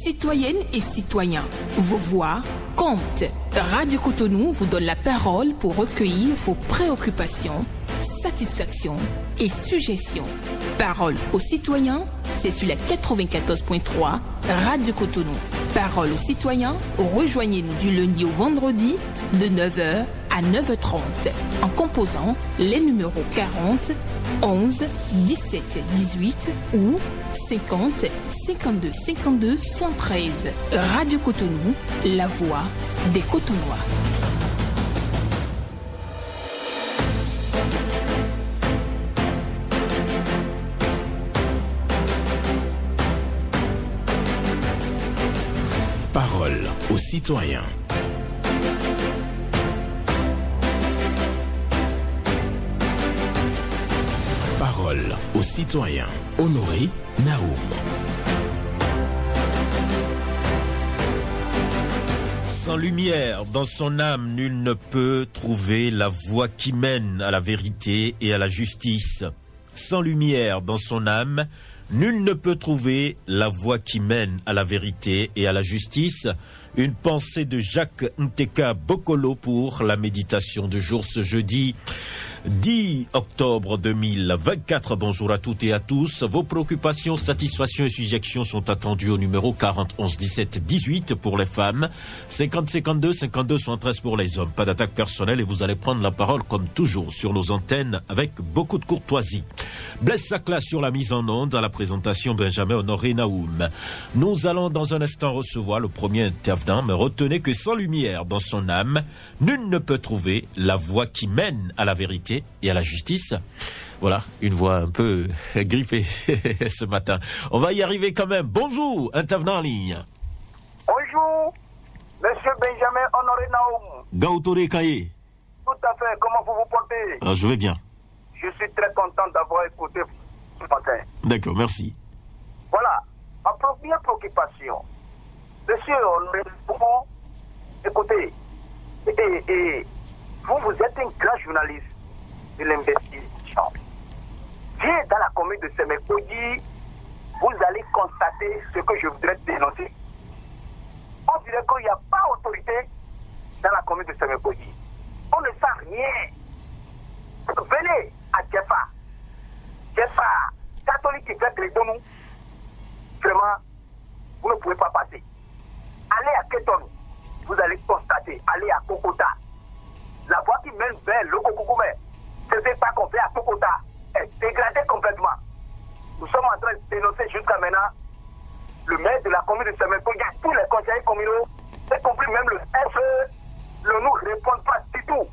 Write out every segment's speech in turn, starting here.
Citoyennes et citoyens, vos voix comptent. Radio Cotonou vous donne la parole pour recueillir vos préoccupations, satisfactions et suggestions. Parole aux citoyens, c'est sur la 94.3 Radio Cotonou. Parole aux citoyens, rejoignez-nous du lundi au vendredi de 9h à 9h30 en composant les numéros 40 11 17 18 ou 50 52 52 73. Radio Cotonou, la voix des Cotonois. Parole aux citoyens. Parole aux citoyens. Honoré Naoum. Sans lumière dans son âme, nul ne peut trouver la voie qui mène à la vérité et à la justice. Sans lumière dans son âme, nul ne peut trouver la voie qui mène à la vérité et à la justice. Une pensée de Jacques Nteka Bokolo pour la méditation de jour ce jeudi 10 octobre 2024. Bonjour à toutes et à tous. Vos préoccupations, satisfactions et suggestions sont attendues au numéro 40 11 17 18 pour les femmes, 50 52 52 73 pour les hommes. Pas d'attaque personnelle et vous allez prendre la parole comme toujours sur nos antennes avec beaucoup de courtoisie. Blaise Sacla sur la mise en onde, à la présentation Benjamin Honoré Naoum. Nous allons dans un instant recevoir le premier intervenant, mais retenez que sans lumière dans son âme, nul ne peut trouver la voie qui mène à la vérité et à la justice. Voilà, une voix un peu grippée ce matin. On va y arriver quand même. Bonjour, intervenant en ligne. Bonjour, monsieur Benjamin Honoré Naoum. Gautore Kaye. Tout à fait, comment vous vous portez? Je vais bien. Je suis très content d'avoir écouté ce matin. D'accord, merci. Voilà, ma première préoccupation. Monsieur, nous pouvons écouter. Et vous êtes un grand journaliste de l'investigation. Viens dans la commune de Semekoudi, vous allez constater ce que je voudrais dénoncer. On dirait qu'il n'y a pas d'autorité dans la commune de Semekoudi. On ne sait rien. Venez à Djefa. Djefa, catholique qui fait les dons, vraiment, vous ne pouvez pas passer. Allez à Keton, vous allez constater. Allez à Kokota. La voie qui mène vers le Kokokoumé, ce n'est pas qu'on fait à Kokota, est dégradée complètement. Nous sommes en train de dénoncer jusqu'à maintenant le maire de la commune de Semekoudi, tous les conseillers communaux, y compris même le SE, ne nous répondent pas du tout.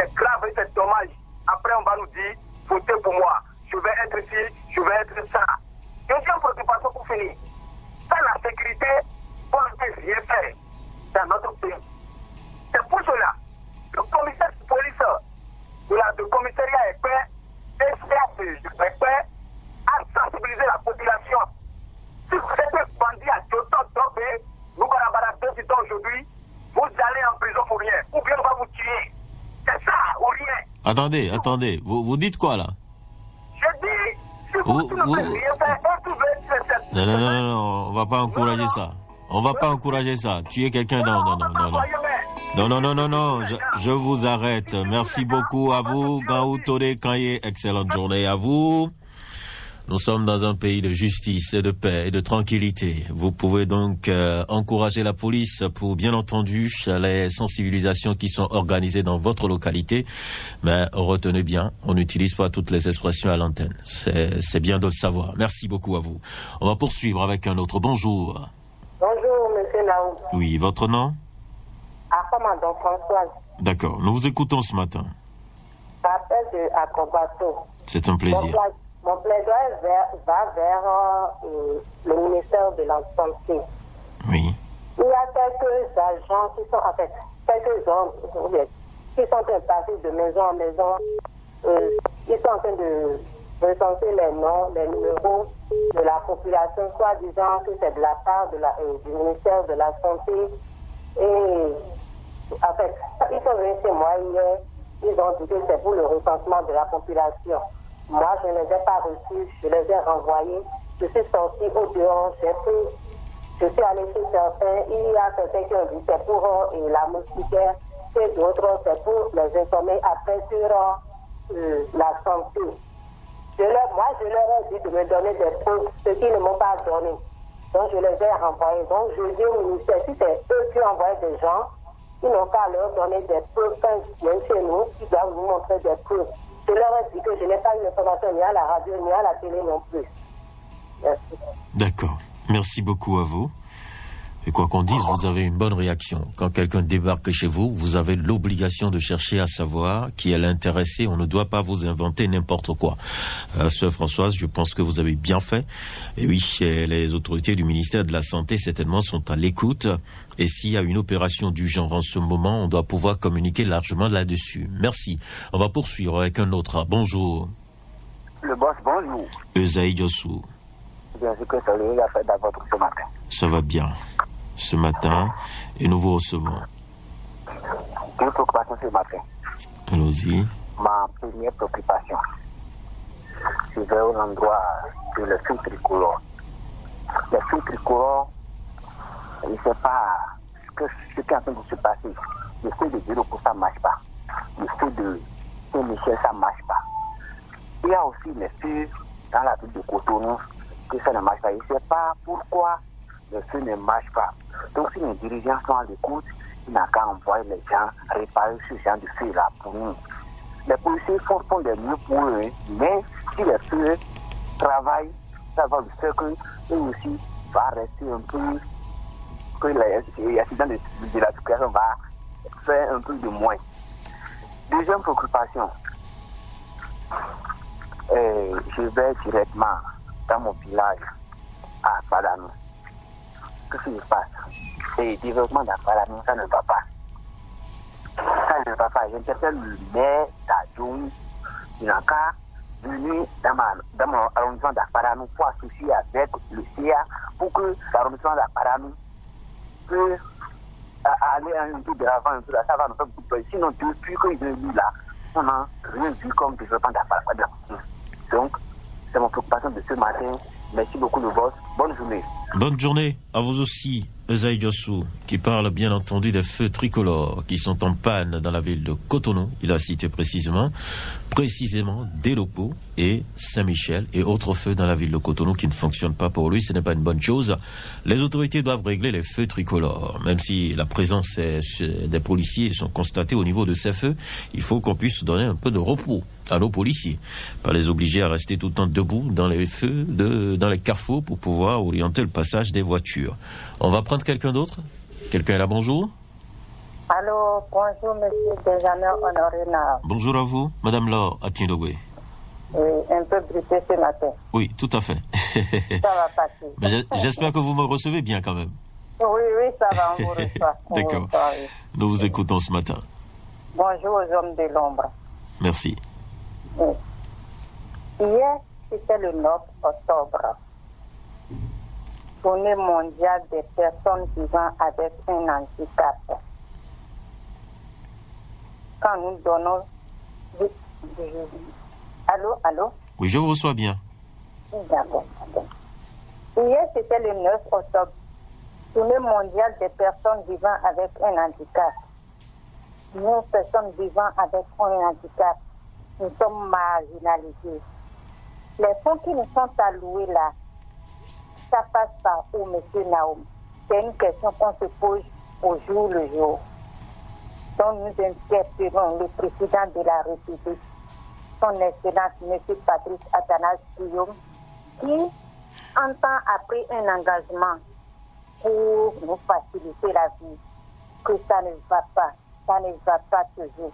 C'est grave et c'est dommage. Après, on va nous dire, votez pour moi. Je vais être ici, je vais être ça. Deuxième préoccupation pour finir. Sans la sécurité, on ne peut rien faire dans notre pays. C'est pour cela que le commissaire de police du commissariat Épais, a sensibilisé la population. Si vous êtes un bandit à Kyoto, nous Barabara 2 aujourd'hui, vous allez en prison pour rien. Ou bien on va vous tuer. C'est ça, ou rien. Attendez. Vous dites quoi là? Je dis, si vous ne pouvez rien faire, on trouve cette... Non, on va pas encourager ça. On va pas encourager ça. Tuer quelqu'un, non. Non, je vous arrête. Merci beaucoup à vous, Gautore Kaye. Excellente journée à vous. Nous sommes dans un pays de justice et de paix et de tranquillité. Vous pouvez donc encourager la police pour, bien entendu, les sensibilisations qui sont organisées dans votre localité. Mais retenez bien, on n'utilise pas toutes les expressions à l'antenne. C'est bien de le savoir. Merci beaucoup à vous. On va poursuivre avec un autre. Bonjour. Bonjour, monsieur Naoum. Oui, votre nom? Madame Françoise. D'accord, nous vous écoutons ce matin. J'appelle de Akobato. C'est un plaisir. Mon plaidoyer va vers le ministère de la Santé. Oui. Il y a quelques agents qui sont, en fait, quelques hommes qui sont en train de passer de maison en maison. Ils sont en train de recenser les noms, les numéros de la population, soit disant que c'est de la part du ministère de la Santé. Et en fait, ils sont venus chez moi hier, ils ont dit que c'est pour le recensement de la population. Moi, je ne les ai pas reçus, je les ai renvoyés. Je suis sortie au dehors, j'ai Je suis allée chez certains, il y a certains qui ont dit c'est pour la moustiquaire, et d'autres c'est pour les informer après sur la santé. Moi, je leur ai dit de me donner des preuves, ce qu'ils ne m'ont pas donné. Donc, je les ai renvoyés. Donc, je dis au ministère, si c'est eux qui envoient des gens, ils n'ont qu'à leur donner des preuves quand ils viennent chez nous, ils doivent nous montrer des preuves. Je leur ai dit que je n'ai pas eu l'information ni à la radio, ni à la télé non plus. Merci. D'accord. Merci beaucoup à vous. Et quoi qu'on dise, vous avez une bonne réaction. Quand quelqu'un débarque chez vous, vous avez l'obligation de chercher à savoir qui est l'intéressé. On ne doit pas vous inventer n'importe quoi. Sœur Françoise, je pense que vous avez bien fait. Et oui, les autorités du ministère de la Santé, certainement, sont à l'écoute. Et s'il y a une opération du genre en ce moment, on doit pouvoir communiquer largement là-dessus. Merci. On va poursuivre avec un autre. Bonjour. Le boss, bonjour. Esaïe Diossou. Bien sûr que ça a fait d'abord ce matin. Ça va bien. Ce matin, et nous vous recevons. Une préoccupation ce matin. Allons-y. Ma première préoccupation, je vais au endroit de le feu tricolore. Le feu tricolore, je ne sais pas ce qui est en train de se passer. Le feu de Bureau, ça ne marche pas. Le feu de Saint-Michel, ça ne marche pas. Il y a aussi les feux dans la ville de Cotonou, que ça ne marche pas. Je ne sais pas pourquoi le feu ne marche pas. Donc, si les dirigeants sont à l'écoute, il n'a qu'à envoyer les gens réparer ce genre de feu-là pour nous. Les policiers font des mieux pour eux, mais si les feux travaillent, ça va faire que eux aussi va rester un peu, que les accidents de la circulation va faire un peu de moins. Deuxième préoccupation, je vais directement dans mon village à Padanou. Qu'est-ce qui se passe? Et le développement d'Apadanou, ça ne va pas. Ça ne va pas. J'interpelle le maire d'Adjoum, il n'a qu'à venir dans mon arrondissement d'Apadanou pour associer avec le CA pour que l'arrondissement d'Apadanou peut aller un peu de l'avant, un peu là, ça va nous faire beaucoup de plaisir. Sinon, depuis qu'ils ont eu là, on n'a rien vu comme développement d'Apadanou. Donc, c'est mon préoccupation de ce matin. Merci beaucoup, le boss. Bonne journée. Bonne journée à vous aussi, Esaïe Diossou, qui parle bien entendu des feux tricolores qui sont en panne dans la ville de Cotonou. Il a cité précisément des locaux et Saint-Michel et autres feux dans la ville de Cotonou qui ne fonctionnent pas pour lui. Ce n'est pas une bonne chose. Les autorités doivent régler les feux tricolores. Même si la présence des policiers sont constatées au niveau de ces feux, il faut qu'on puisse donner un peu de repos à nos policiers, pas les obliger à rester tout le temps debout dans les feux, dans les carrefours pour pouvoir orienter le passage des voitures. On va prendre quelqu'un d'autre. Quelqu'un est là, bonjour. Allô, bonjour monsieur Benjamin Honorina. Bonjour à vous, Madame Laure Atiendogwe. Oui, un peu bruté ce matin. Oui, tout à fait. Ça va passer. Mais j'espère que vous me recevez bien quand même. Oui, ça va, on vous reçoit. D'accord. Oui. Nous vous écoutons ce matin. Bonjour aux hommes de l'ombre. Merci. Oui. Hier, c'était le 9 octobre. Journée mondiale des personnes vivant avec un handicap. Quand nous donnons... Allô? Oui, je vous reçois bien. D'accord. Hier, c'était le 9 octobre. Journée mondiale des personnes vivant avec un handicap. Nous, personnes vivant avec un handicap, nous sommes marginalisés. Les fonds qui nous sont alloués là, ça passe par où, M. Naoum? C'est une question qu'on se pose au jour le jour. Donc nous interpellons le président de la République, son Excellence M. Patrice Athanase Guillaume, qui entend après un engagement pour nous faciliter la vie, que ça ne va pas toujours.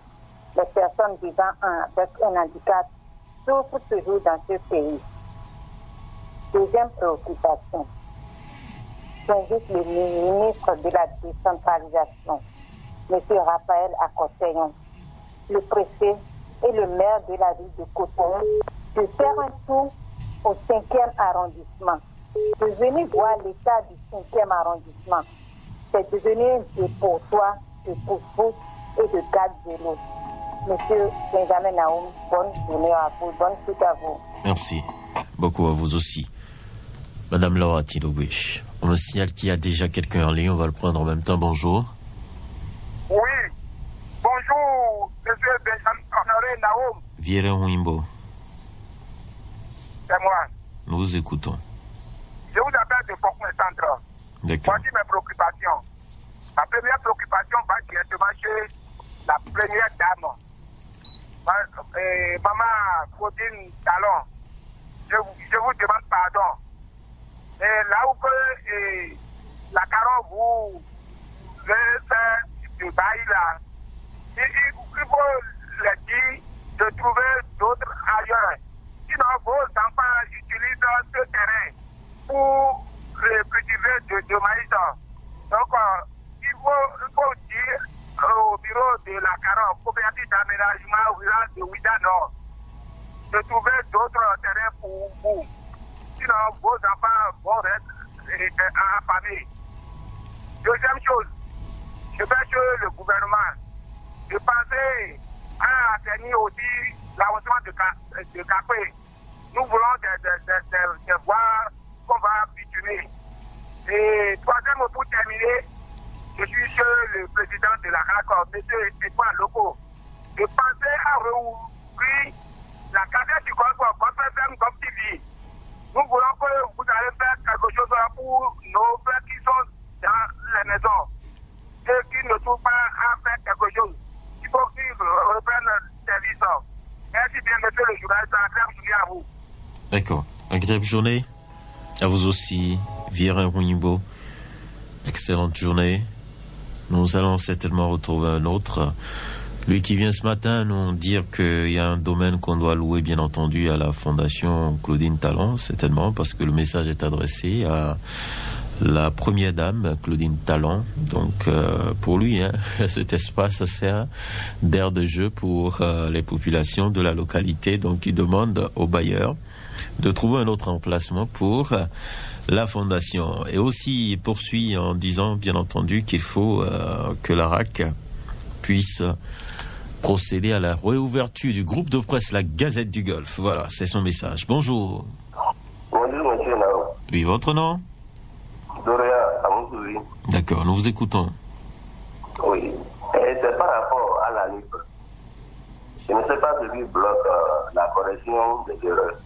Les personnes vivant avec un handicap souffrent toujours dans ce pays. Deuxième préoccupation, j'invite le ministre de la décentralisation, M. Raphaël Akosseyon, le préfet et le maire de la ville de Cotonou, de faire un tour au 5e arrondissement, de venir voir l'état du 5e arrondissement. C'est devenu un dépotoir de pousse-pousse et de garde de l'eau. Monsieur Benjamin Naoum, bonne journée à vous, bonne suite à vous. Merci beaucoup à vous aussi. Madame Laura Tidogwish, On me signale qu'il y a déjà quelqu'un en ligne, on va le prendre en même temps. Bonjour. Oui. Bonjour, monsieur Benjamin Honoré Naoum. Vieira Wimbo. C'est moi. Nous vous écoutons. Je vous appelle de Faucon Centre. D'accord. Voici mes préoccupations. Ma première préoccupation va directement chez la première dame. Maman Claudine Talon. Je vous demande pardon. Et là où que la carotte vous fait du bail là, il faut les dire de trouver d'autres ailleurs. Sinon, vos enfants utilisent ce terrain pour cultiver de maïs. Donc, il faut dire au bureau de la carotte, coopérative d'aménagement rural de Ouida Nord, de trouver d'autres terrains pour vous. Sinon, vos enfants vont rester en famille. Deuxième chose, je vais chez le gouvernement. Je pensais à assainir aussi l'avancement de Capé. Nous voulons des voies qu'on va bitumer. Et troisième, pour terminer, je suis chez le président de la CACOR, M. Edouard Loco. Je pensais à rouvrir la cadette du Golfe comme TV. Nous voulons que vous allez faire quelque chose pour nos frères qui sont dans les maisons et qui ne trouvent pas à faire quelque chose. Il faut qu'ils reprennent le service. Merci bien, monsieur le journaliste. Agréable journée à vous. D'accord. Agréable journée. À vous aussi, Vieira Wimbo. Excellente journée. Nous allons certainement retrouver un autre. Lui qui vient ce matin nous dire qu'il y a un domaine qu'on doit louer, bien entendu, à la Fondation Claudine Talon, certainement, parce que le message est adressé à la première dame, Claudine Talon. Donc, pour lui, cet espace sert d'aire de jeu pour les populations de la localité. Donc, il demande aux bailleurs de trouver un autre emplacement pour la Fondation. Et aussi, il poursuit en disant, bien entendu, qu'il faut que la RAC puisse procéder à la réouverture du groupe de presse La Gazette du Golfe. Voilà, c'est son message. Bonjour. Bonjour, monsieur Nao. Oui, votre nom? Doria Amousoui. D'accord, nous vous écoutons. Oui. Et c'est par rapport à la NIP. Je ne sais pas ce qui bloque la correction des erreurs.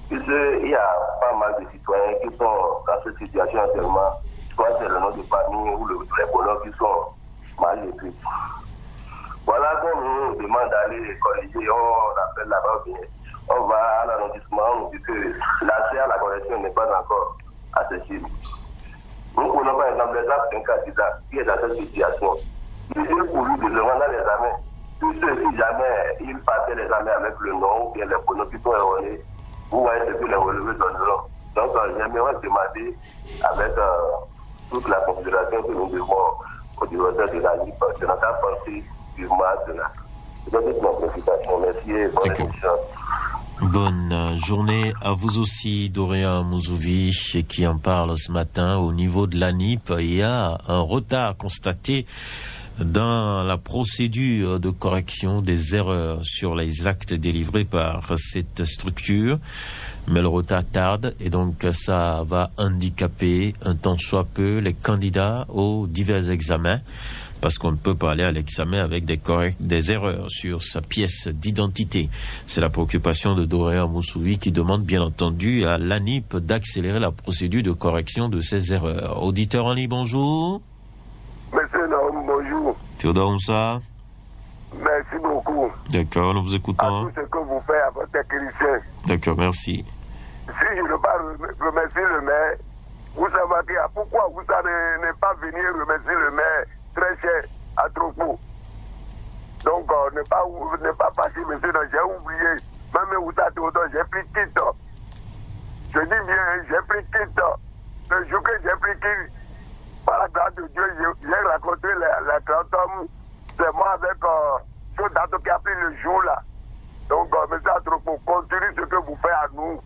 Puisqu'il y a pas mal de citoyens qui sont dans cette situation actuellement, soit c'est le nom de famille ou les bonhommes qui sont mal écrits. Voilà qu'on nous demande d'aller corriger, on appelle là-bas, on va à l'arrondissement, on dit que l'accès à la correction n'est pas encore accessible. Nous prenons par exemple l'exemple d'un candidat qui est dans cette situation. Il est pour lui de le rendre à l'examen. Si jamais il passait l'examen avec le nom ou bien les pronoms qui sont erronés, vous voyez ce que les relevés donneront. Donc j'aimerais demander avec toute la considération que nous devons au directeur de la NIP, de notre pensée. Merci et bonne émission. Bonne journée à vous aussi, Doria Mouzouvi, qui en parle ce matin. Au niveau de la NIP, il y a un retard constaté dans la procédure de correction des erreurs sur les actes délivrés par cette structure. Mais le retard tarde et donc ça va handicaper un tant soit peu les candidats aux divers examens. Parce qu'on ne peut pas aller à l'examen avec des erreurs sur sa pièce d'identité. C'est la préoccupation de Doria Moussoui qui demande bien entendu à l'ANIP d'accélérer la procédure de correction de ces erreurs. Auditeur en ligne, bonjour. Monsieur Naoum, bonjour. Théodore Moussa. Merci beaucoup. D'accord, nous vous écoutons. À tout ce que vous faites à votre technicien. D'accord, merci. Si je ne veux pas remercier le maire, vous savez pourquoi vous n'allez pas venir remercier le maire très cher à Tropo. Donc, ne pas passer, monsieur, j'ai oublié. Même vous êtes autant, j'ai pris quitte. Je dis bien, j'ai pris quitte. Le jour que j'ai pris quitte, par la grâce de Dieu, j'ai rencontré les 30 hommes. C'est moi avec ce date qui a pris le jour là. Donc, monsieur Atropo, continue ce que vous faites à nous,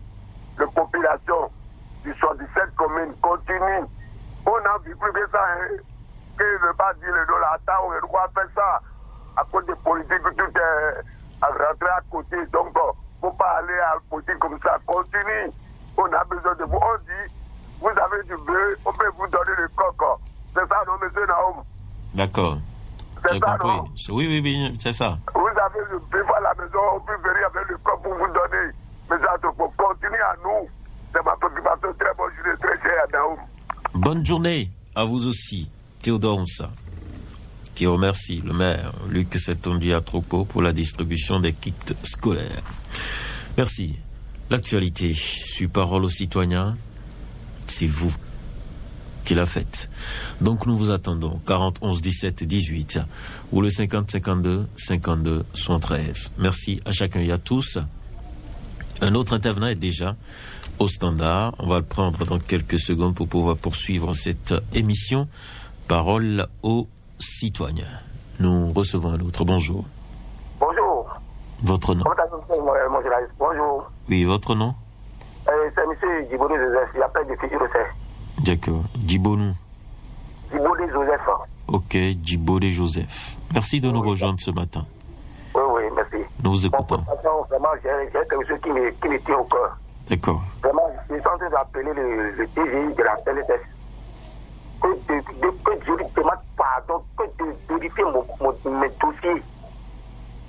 la population du 77 communes, continue. On n'a vu plus que ça, hein. Que ne pas dire le dollar, attends, on doit faire ça. À cause des politiques, tout est rentré à côté. Donc, il ne faut pas aller à la politique comme ça. Continue. On a besoin de vous. On dit, vous avez du blé, on peut vous donner le coq. C'est ça, non, monsieur Naoum? D'accord. C'est J'ai ça, compris. non? Oui, c'est ça. Vous avez le bœuf à la maison, on peut venir avec le coq pour vous donner. Mais ça, pour continuer à nous. C'est ma préoccupation. Très bonne journée, très chère, Naoum. Bonne journée à vous aussi, Théodore Onsa, qui remercie le maire Luc Setondia Troco pour la distribution des kits scolaires. Merci. L'actualité sur Parole aux citoyens, c'est vous qui l'a faite. Donc nous vous attendons 40 11 17 18 ou le 50 52 52 73. Merci à chacun et à tous. Un autre intervenant est déjà au standard. On va le prendre dans quelques secondes pour pouvoir poursuivre cette émission Parole aux citoyens. Nous recevons un autre. Bonjour. Bonjour. Votre nom? Mon journaliste. Bonjour. Oui, votre nom? C'est M. Djiboné Joseph. Il appelle de Fiji-Rossais. D'accord. Djibonou. Djiboné Joseph. Ok, Djiboné Joseph. Merci de nous rejoindre ce matin. Oui, merci. Nous vous écoutons. Vraiment, j'ai quelque chose qui me tient au cœur. D'accord. Vraiment, je suis en train d'appeler le DGI de la PNSS. Que je lui demande pardon, que de vérifier mes dossiers.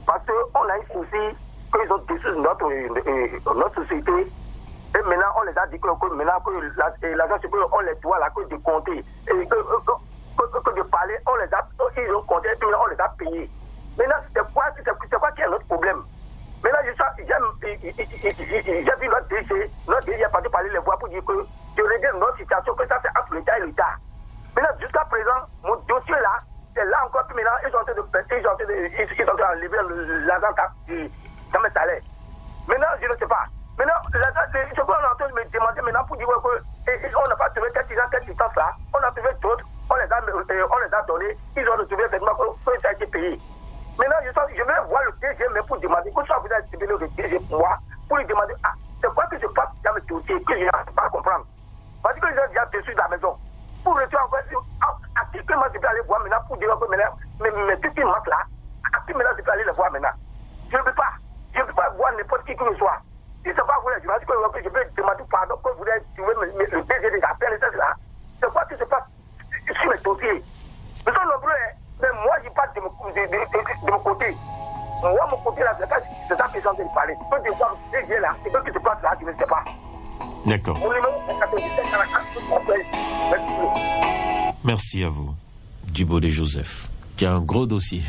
Parce qu'on a un souci qu'ils ont dissous notre société. Et maintenant, on les a dit que maintenant que l'agence supérieure, on les doit la cause de compter. Et que de parler, ils ont compté, et puis on les a payés. Maintenant, c'est quoi qui est notre problème? Maintenant, j'ai vu notre DG a parti parler les voix pour dire que je regarde notre situation, que ça c'est entre l'État et l'État. Maintenant, jusqu'à présent, mon dossier là, c'est là encore, puis maintenant, ils sont en train d'enlever l'argent dans mes salaires. Maintenant, je ne sais pas. Maintenant, je peux en entendre me demander maintenant pour dire qu'on n'a pas trouvé quelle distance là, on a trouvé d'autres, on les a donnés, ils ont retrouvé effectivement que ça a été payé. Maintenant, je vais voir le DG mais pour demander, que soit vous avez distribué le DG pour moi, pour lui demander, c'est quoi que je passe dans le dossier que je n'arrive pas à comprendre. Parce que j'ai déjà dessus de la maison. Pour le temps encore, à qui que moi je peux aller voir maintenant pour dire que maintenant, mes petits marques là, à qui maintenant je peux aller les voir maintenant? Je ne peux pas voir n'importe qui que ce soit. Si c'est pas vous les journalistes que je vais demander pardon, que vous avez trouvé le DG de la PNSS là, c'est quoi que je passe sur mes dossiers? Nous sommes nombreux, mais moi je passe de mon côté. Moi, mon côté là, c'est ça que j'ai envie de parler. Que de voir le DG là, et que se passe là, je ne sais pas. D'accord. Mon numéro est 97 44. Merci à vous, Djiboné Joseph, qui a un gros dossier.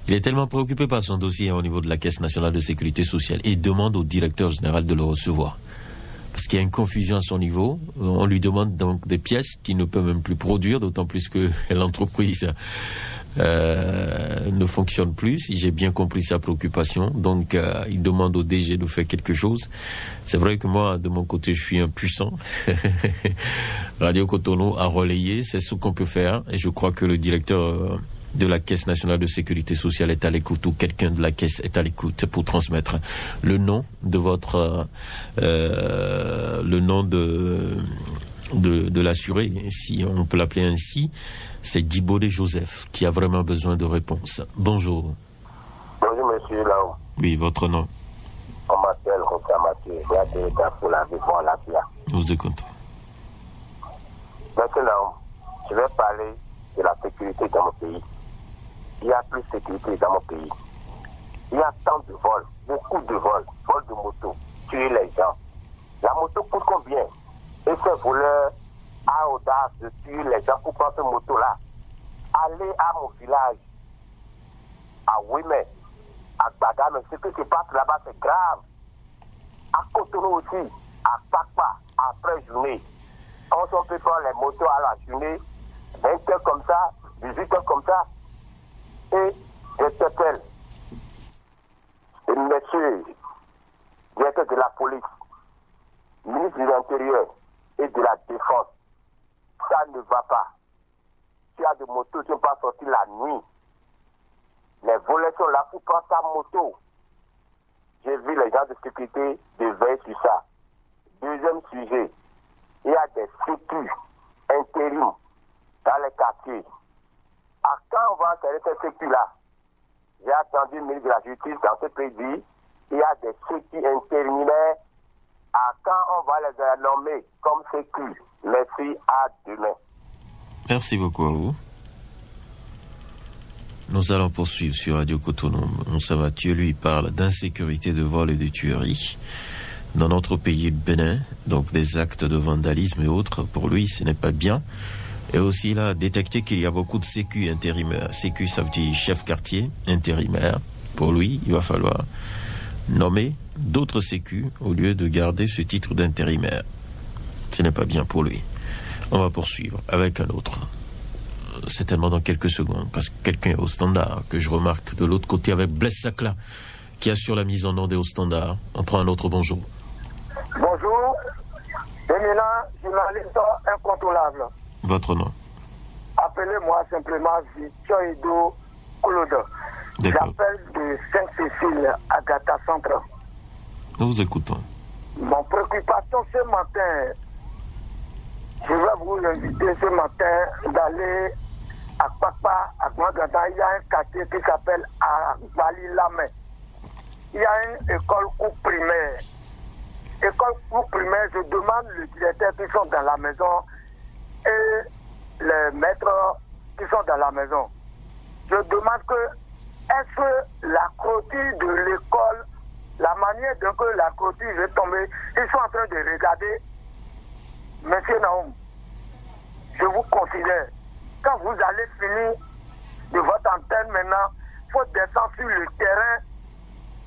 Il est tellement préoccupé par son dossier au niveau de la Caisse nationale de sécurité sociale et demande au directeur général de le recevoir. Parce qu'il y a une confusion à son niveau. On lui demande donc des pièces qu'il ne peut même plus produire, d'autant plus que l'entreprise ne fonctionne plus, si j'ai bien compris sa préoccupation. Donc, il demande au DG de faire quelque chose. C'est vrai que moi, de mon côté, je suis impuissant. Radio Cotonou a relayé, c'est ce qu'on peut faire. Et je crois que le directeur de la Caisse nationale de sécurité sociale est à l'écoute, ou quelqu'un de la Caisse est à l'écoute pour transmettre le nom de votre le nom de l'assuré, si on peut l'appeler ainsi. C'est Djiboné Joseph qui a vraiment besoin de réponse. Bonjour. Bonjour monsieur Lao. Oui, votre nom? On m'appelle Rosa Mathieu. J'ai été pour la vie pour la vie. Vous écoutez. Monsieur Lao, je vais parler de la sécurité dans mon pays. Il y a plus de sécurité dans mon pays. Il y a tant de vols, beaucoup de vols de moto, tuer les gens. La moto coûte combien? Et ce voleur a audace de tuer les gens pour prendre cette moto-là. Allez à mon village, à Ouimet, à Badame, ce qui se passe là-bas, c'est grave. À Cotonou aussi, à Pakpa, après journée. On peut prendre les motos à la journée, 20 heures comme ça, 18 heures comme ça. Et j'interpelle messieurs, directeur de la police, ministre de l'Intérieur et de la Défense. Ça ne va pas. Tu as des motos, tu ne peux pas sortir la nuit. Les voleurs sont là pour prendre ta moto. J'ai vu les gens de sécurité de veiller sur ça. Deuxième sujet, il y a des sécus intérim dans les quartiers. À quand on va installer ces sécus-là? J'ai attendu le ministre de la Justice dans ce pays. Il y a des sécus intérimaires. À temps, on va les nommer comme sécu. Merci, à demain. Merci beaucoup à vous. Nous allons poursuivre sur Radio Cotonou. Moussa Mathieu, lui, parle d'insécurité, de vol et de tuerie dans notre pays, le Bénin. Donc des actes de vandalisme et autres. Pour lui, ce n'est pas bien. Et aussi, il a détecté qu'il y a beaucoup de sécu intérimaires. Sécu, ça veut dire chef quartier, intérimaire. Pour lui, il va falloir nommer d'autres sécu au lieu de garder ce titre d'intérimaire. Ce n'est pas bien pour lui. On va poursuivre avec un autre. Certainement dans quelques secondes, parce que quelqu'un est au standard, que je remarque de l'autre côté avec Blaise Sacla, qui assure la mise en onde au standard. On prend un autre bonjour. Bonjour, éminent journaliste incontournable. Votre nom? Appelez-moi simplement Victor Edo Claude. J'appelle de Sainte-Cécile, Agatha Centre. Nous vous écoutons. Mon préoccupation ce matin, je vais vous inviter ce matin d'aller à Papa, à Guagada. Il y a un quartier qui s'appelle Agbali Lamé. Il y a une école cours primaire. École cours primaire, je demande les directeurs qui sont dans la maison et les maîtres qui sont dans la maison. Je demande que, est-ce que la clôture de l'école, la manière dont la clôture est tombée, ils sont en train de regarder. Monsieur Naoum, je vous considère, quand vous allez finir de votre antenne maintenant, il faut descendre sur le terrain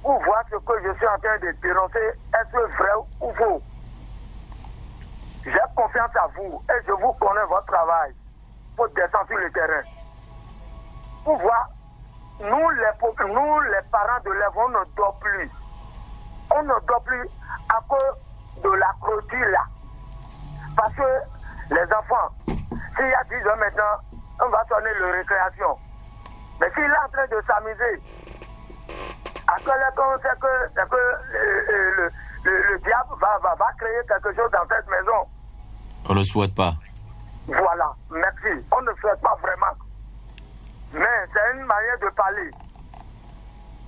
pour voir ce que je suis en train de dénoncer, est-ce vrai ou faux. J'ai confiance à vous et je vous connais votre travail. Il faut descendre sur le terrain. Pour voir, nous les parents de l'élève, on ne dort plus. On ne dort plus à cause de la clôture là. Parce que les enfants, s'il y a 10 heures maintenant, on va sonner le récréation. Mais s'il est en train de s'amuser, à quel point on sait que le diable va créer quelque chose dans cette maison. On ne souhaite pas. Voilà, merci. On ne souhaite pas vraiment. Mais c'est une manière de parler.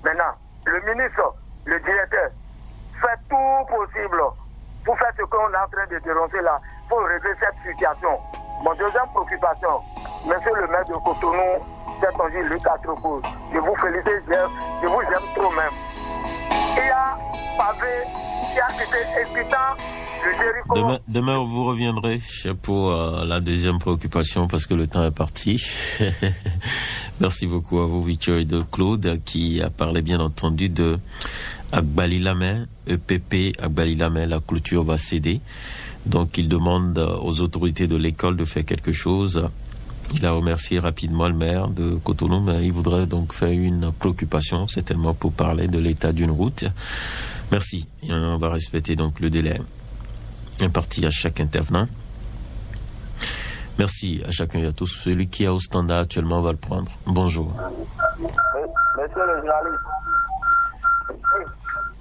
Maintenant, le ministre, le directeur, fait tout possible pour faire ce qu'on est en train de dénoncer là, pour régler cette situation. Mon deuxième préoccupation, monsieur le maire de Cotonou, c'est ton Gilles Lucas Tropo. Je vous félicite, je vous aime trop même. Il y a pavé, il y a été évitant le Jéricho. Demain, vous reviendrez pour la deuxième préoccupation parce que le temps est parti. Merci beaucoup à vous, Victor et de Claude, qui a parlé bien entendu de Agbali Lamé, EPP Agbali Lamé, la clôture va céder. Donc, il demande aux autorités de l'école de faire quelque chose. Il a remercié rapidement le maire de Cotonou, mais il voudrait donc faire une préoccupation, certainement pour parler de l'état d'une route. Merci. Et on va respecter donc le délai imparti à chaque intervenant. Merci à chacun et à tous. Celui qui est au standard actuellement va le prendre. Bonjour. Monsieur le journaliste.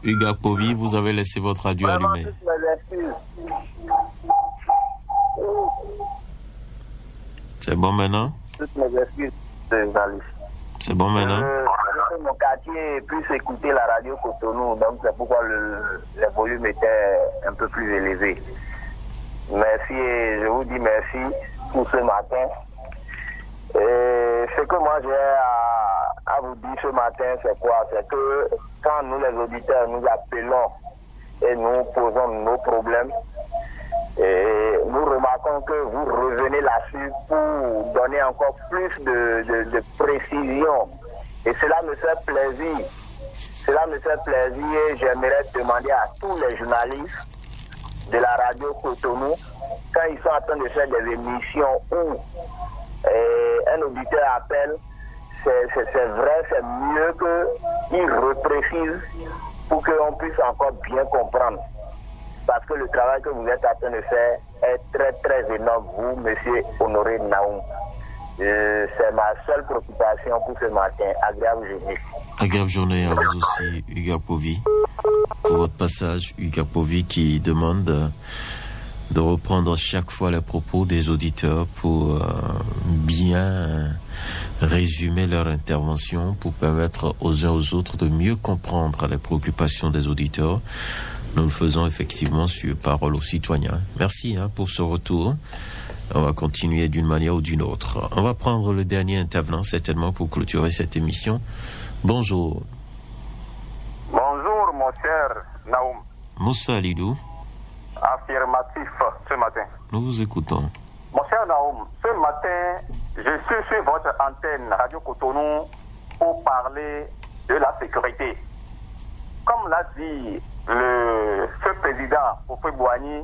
Hugues Povi, vous avez laissé votre radio allumé. C'est bon maintenant? Toutes mes excuses, journaliste. C'est bon maintenant? Mon quartier puisse écouter la radio Cotonou, donc c'est pourquoi le volume était un peu plus élevé. Merci et je vous dis merci pour ce matin. Et ce que moi j'ai à vous dire ce matin, c'est quoi? C'est que quand nous les auditeurs nous appelons et nous posons nos problèmes, et nous remarquons que vous revenez là-dessus pour donner encore plus de précision. Et cela me fait plaisir. Cela me fait plaisir et j'aimerais demander à tous les journalistes de la radio Cotonou, quand ils sont en train de faire des émissions où un auditeur appelle, c'est vrai, c'est mieux qu'ils reprécisent pour qu'on puisse encore bien comprendre. Parce que le travail que vous êtes en train de faire est très très énorme, vous, monsieur Honoré Naoum. C'est ma seule préoccupation pour ce matin. Agréable journée. Agréable journée à vous aussi, Hugues Povi. Pour votre passage, Hugues Povi qui demande de reprendre chaque fois les propos des auditeurs pour bien résumer leur intervention, pour permettre aux uns aux autres de mieux comprendre les préoccupations des auditeurs. Nous le faisons effectivement sur Parole aux citoyens. Merci pour ce retour. On va continuer d'une manière ou d'une autre. On va prendre le dernier intervenant certainement pour clôturer cette émission. Bonjour. Bonjour, mon cher Naoum. Moussa Lidou. Affirmatif ce matin. Nous vous écoutons. Mon cher Naoum, ce matin, je suis sur votre antenne Radio Cotonou pour parler de la sécurité. Comme l'a dit le feu président Oufoué Boigny,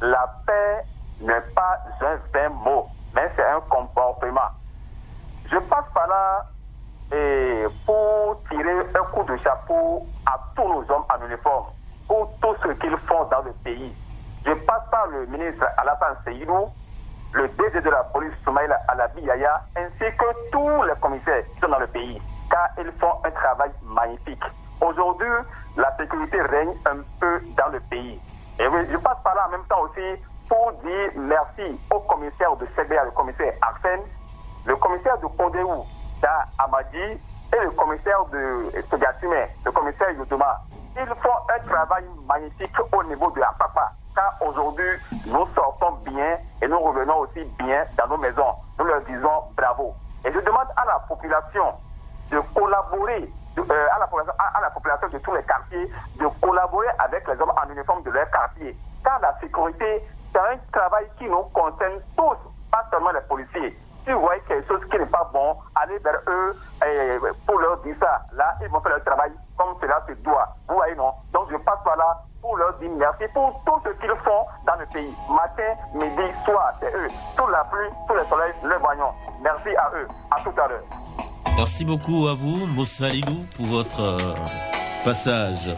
la paix n'est pas un vain mot, mais c'est un comportement. Je passe par là pour tirer un coup de chapeau à tous nos hommes en uniforme, pour tout ce qu'ils font dans le pays. Je passe par le ministre Alassane Seydou, le DG de la police Soumaïla Alabi Yaya, ainsi que tous les commissaires qui sont dans le pays, car ils font un travail magnifique. Aujourd'hui, la sécurité règne un peu dans le pays. Et oui, je passe par là en même temps aussi pour dire merci au commissaire de CBA, le commissaire Arsène, le commissaire de Kodéou, Da Amadi, et le commissaire de Togatime, le commissaire Yodoma. Ils font un travail magnifique au niveau de la papa, car aujourd'hui, nous sortons bien et nous revenons aussi bien dans nos maisons. Nous leur disons bravo. Et je demande à la population de collaborer, à la population de tous les quartiers, de collaborer avec les hommes en uniforme de leur quartier. Car la sécurité, c'est un travail qui nous concerne tous, pas seulement les policiers. Si vous voyez quelque chose qui n'est pas bon, allez vers eux pour leur dire ça. Là, ils vont faire leur travail comme cela se doit. Vous voyez, non? Donc, je passe par là pour leur dire merci pour tout ce qu'ils font dans le pays. Matin, midi, soir, c'est eux. Sous la pluie, sous le soleil, le voyons. Merci à eux. À tout à l'heure. Merci beaucoup à vous, Moussa Lidou, pour votre passage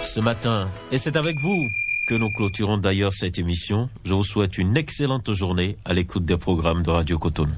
ce matin. Et c'est avec vous que nous clôturons d'ailleurs cette émission. Je vous souhaite une excellente journée à l'écoute des programmes de Radio Cotonou.